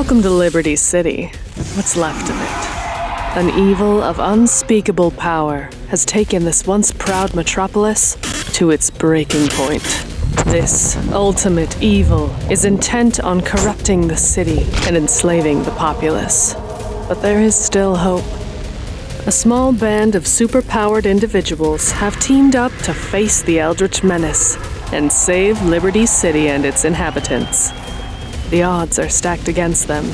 Welcome to Liberty City, what's left of it. An evil of unspeakable power has taken this once proud metropolis to its breaking point. This ultimate evil is intent on corrupting the city and enslaving the populace. But there is still hope. A small band of superpowered individuals have teamed up to face the Eldritch Menace and save Liberty City and its inhabitants. The odds are stacked against them,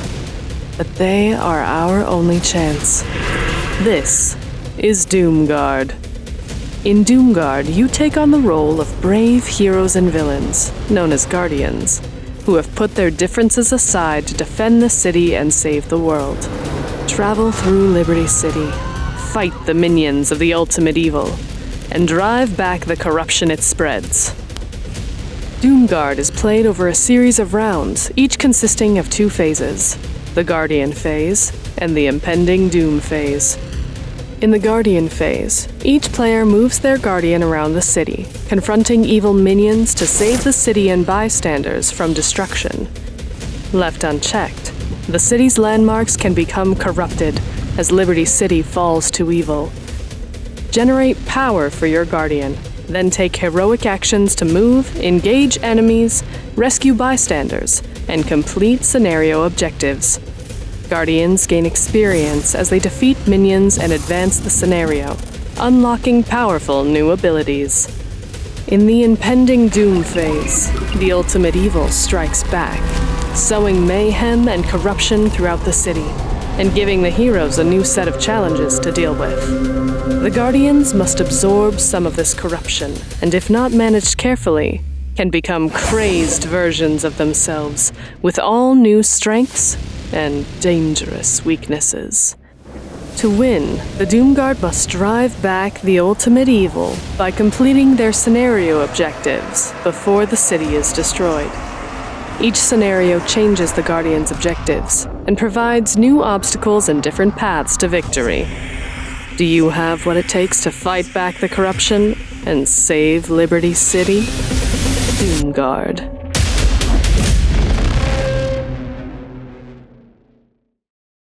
but they are our only chance. This is Doomguard. In Doomguard, you take on the role of brave heroes and villains, known as Guardians, who have put their differences aside to defend the city and save the world. Travel through Liberty City, fight the minions of the ultimate evil, and drive back the corruption it spreads. Doomguard is played over a series of rounds, each consisting of 2 phases, the Guardian phase and the impending Doom phase. In the Guardian phase, each player moves their Guardian around the city, confronting evil minions to save the city and bystanders from destruction. Left unchecked, the city's landmarks can become corrupted as Liberty City falls to evil. Generate power for your Guardian, then take heroic actions to move, engage enemies, rescue bystanders, and complete scenario objectives. Guardians gain experience as they defeat minions and advance the scenario, unlocking powerful new abilities. In the impending Doom phase, the ultimate evil strikes back, sowing mayhem and corruption throughout the city, and giving the heroes a new set of challenges to deal with. The Guardians must absorb some of this corruption, and if not managed carefully, can become crazed versions of themselves, with all new strengths and dangerous weaknesses. To win, the Doomguard must drive back the ultimate evil by completing their scenario objectives before the city is destroyed. Each scenario changes the Guardian's objectives and provides new obstacles and different paths to victory. Do you have what it takes to fight back the corruption and save Liberty City? Doomguard.